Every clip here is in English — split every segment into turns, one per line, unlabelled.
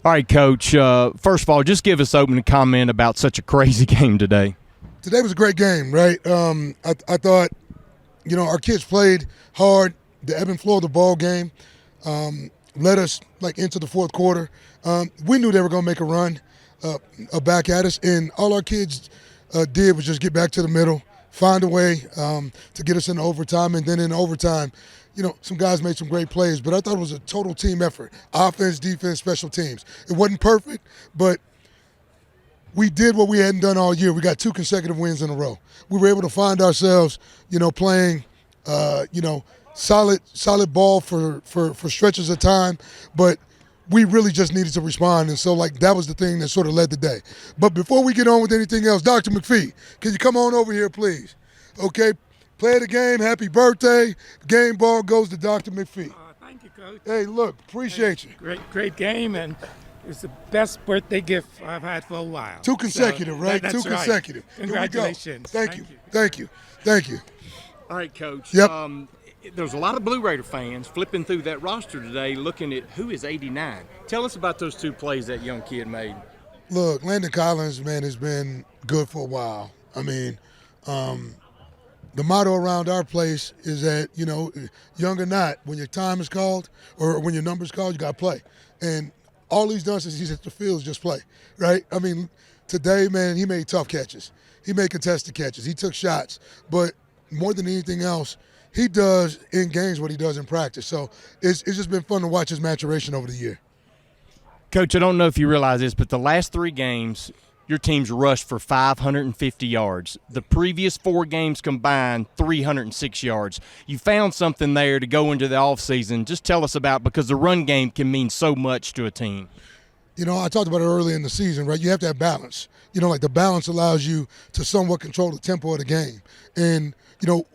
All right, Coach. First of all, just give us opening comment about such a crazy game today.
Today was a great game, right? I thought, our kids played hard. The ebb and flow of the ball game led us into the fourth quarter. We knew they were going to make a run back at us, and all our kids did was just get back to the middle, find a way to get us into overtime, and then in overtime, some guys made some great plays, but I thought it was a total team effort. Offense, defense, special teams. It wasn't perfect, but we did what we hadn't done all year. We got 2 consecutive wins in a row. We were able to find ourselves, playing, solid ball for stretches of time, but we really just needed to respond, and so that was the thing that sort of led the day. But before we get on with anything else, Dr. McPhee, can you come on over here, please? Okay. Play the game. Happy birthday. Game ball goes to Dr. McPhee.
Thank you, Coach.
Hey, look, appreciate you.
Great game, and it's the best birthday gift I've had for a while.
2 consecutive, right?
That's
2
right.
consecutive.
Congratulations.
Thank you.
All right, Coach.
Yep.
There's a lot of Blue Raider fans flipping through that roster today looking at who is 89. Tell us about those 2 plays that young kid made.
Look, Landon Collins, man, has been good for a while. I mean, the motto around our place is that, young or not, when your time is called or when your number is called, you got to play. And all he's done since he's hit the field is just play, right? I mean, today, man, he made tough catches. He made contested catches. He took shots. But more than anything else, he does in games what he does in practice. So it's just been fun to watch his maturation over the year.
Coach, I don't know if you realize this, but the last 3 games, your team's rushed for 550 yards. The previous 4 games combined, 306 yards. You found something there to go into the offseason. Just tell us about, because the run game can mean so much to a team.
I talked about it early in the season, right? You have to have balance. The balance allows you to somewhat control the tempo of the game. And,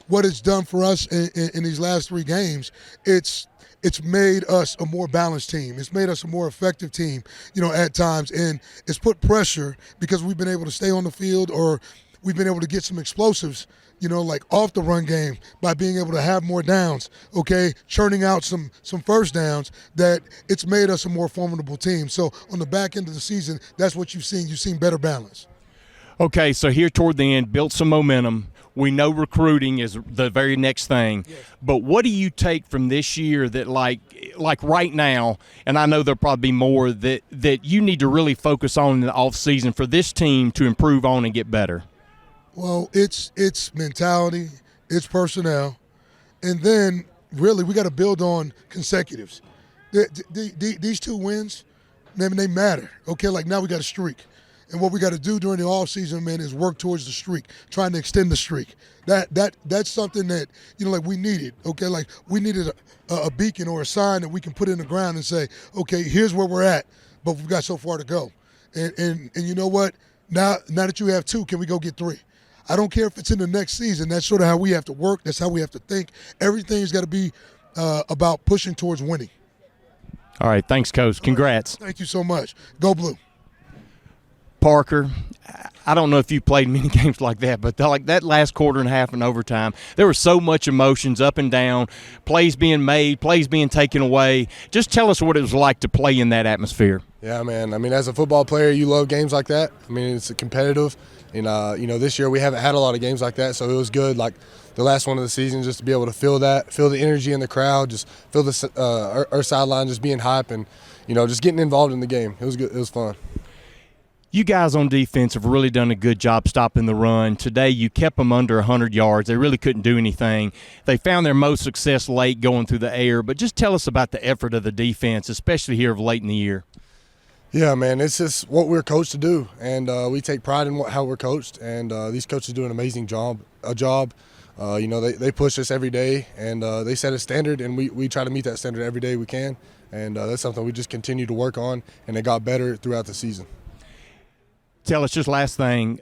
what it's done for us in these last 3 games, it's made us a more balanced team. It's made us a more effective team, at times. And it's put pressure because we've been able to stay on the field, or we've been able to get some explosives, off the run game by being able to have more downs, okay, churning out some first downs, that it's made us a more formidable team. So on the back end of the season, that's what you've seen. You've seen better balance.
Okay, so here toward the end, built some momentum. We know recruiting is the very next thing. Yes. But what do you take from this year that like right now, and I know there'll probably be more, that you need to really focus on in the offseason for this team to improve on and get better?
Well, it's mentality, it's personnel, and then really we got to build on consecutives. These 2 wins, man, they matter. Okay, now we got a streak. And what we got to do during the offseason, man, is work towards the streak, trying to extend the streak. That's something that, we needed, okay? We needed a beacon or a sign that we can put in the ground and say, okay, here's where we're at, but we've got so far to go. And you know what? Now that you have 2, can we go get 3? I don't care if it's in the next season. That's sort of how we have to work. That's how we have to think. Everything's got to be about pushing towards winning.
All right, thanks, Coach. Congrats.
Thank you so much. Go Blue.
Parker, I don't know if you played many games like that, but that last quarter and a half in overtime, there was so much emotions up and down, plays being made, plays being taken away. Just tell us what it was like to play in that atmosphere.
Yeah, man. I mean, as a football player, you love games like that. I mean, it's competitive. And, this year we haven't had a lot of games like that, so it was good, the last one of the season, just to be able to feel that, feel the energy in the crowd, just feel our sideline just being hype and, just getting involved in the game. It was good. It was fun.
You guys on defense have really done a good job stopping the run. Today you kept them under 100 yards. They really couldn't do anything. They found their most success late going through the air. But just tell us about the effort of the defense, especially here of late in the year.
Yeah, man, it's just what we're coached to do, and we take pride in how we're coached. And these coaches do an amazing job. They push us every day, and they set a standard, and we try to meet that standard every day we can. And that's something we just continue to work on, and it got better throughout the season.
Tell us, just last thing,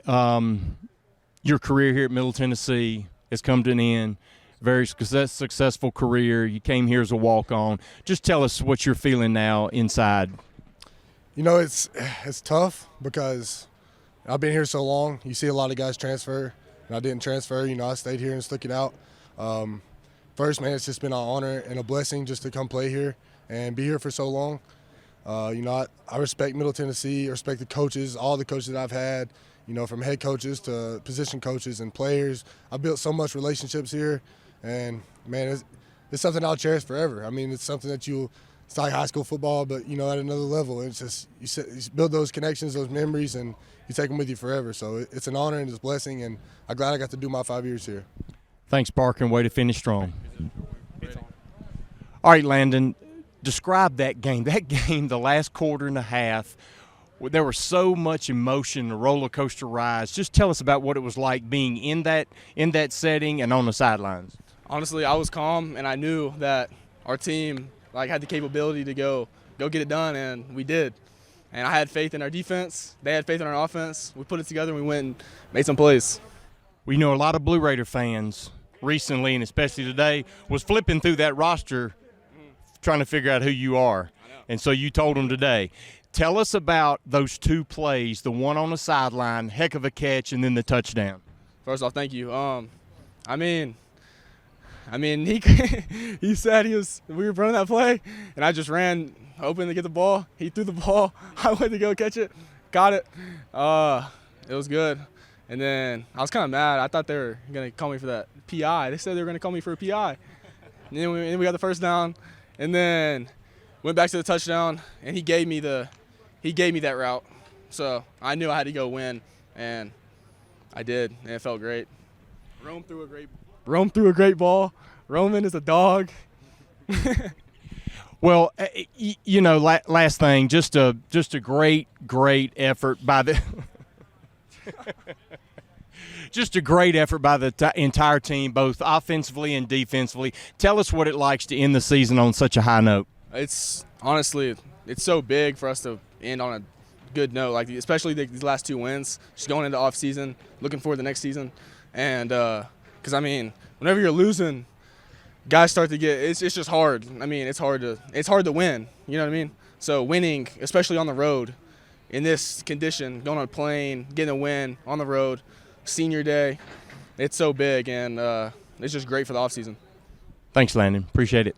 your career here at Middle Tennessee has come to an end. Very successful career. You came here as a walk-on. Just tell us what you're feeling now inside.
It's tough because I've been here so long. You see a lot of guys transfer, and I didn't transfer. I stayed here and stuck it out. First, man, it's just been an honor and a blessing just to come play here and be here for so long. I respect Middle Tennessee. I respect the coaches, all the coaches that I've had, from head coaches to position coaches and players. I built so much relationships here, and, man, it's something I'll cherish forever. I mean, it's something that it's like high school football, but, at another level. It's just you build those connections, those memories, and you take them with you forever. So it's an honor and it's a blessing, and I'm glad I got to do my 5 years here.
Thanks, Parker, and way to finish strong. All right, Landon, describe that game. That game, the last quarter and a half, there was so much emotion, a roller coaster rise. Just tell us about what it was like being in that setting and on the sidelines.
Honestly, I was calm, and I knew that our team had the capability to go get it done, and we did. And I had faith in our defense. They had faith in our offense. We put it together, and we went and made some plays.
We know a lot of Blue Raider fans recently, and especially today, was flipping through that roster trying to figure out who you are. And so you told them today. Tell us about those two plays, the one on the sideline, heck of a catch, and then the touchdown.
First off, thank you. I mean, he he said we were running that play, and I just ran hoping to get the ball. He threw the ball. I went to go catch it, got it. It was good. And then I was kind of mad. I thought they were going to call me for that PI. They said they were going to call me for a PI. And then we got the first down, and then went back to the touchdown, and he gave me that route. So I knew I had to go win, and I did, and it felt great. Rome threw a great ball. Roman is a dog.
Well, last thing, just a great effort by the just a great effort by the entire team, both offensively and defensively. Tell us what it likes to end the season on such a high note.
It's honestly, it's so big for us to end on a good note, especially these last two wins. Just going into off season, looking forward to the next season, and because whenever you're losing, guys start to get it's just hard. I mean, it's hard to win. You know what I mean? So winning, especially on the road, in this condition, going on a plane, getting a win on the road, senior day, it's so big, and it's just great for the off season.
Thanks, Landon. Appreciate it.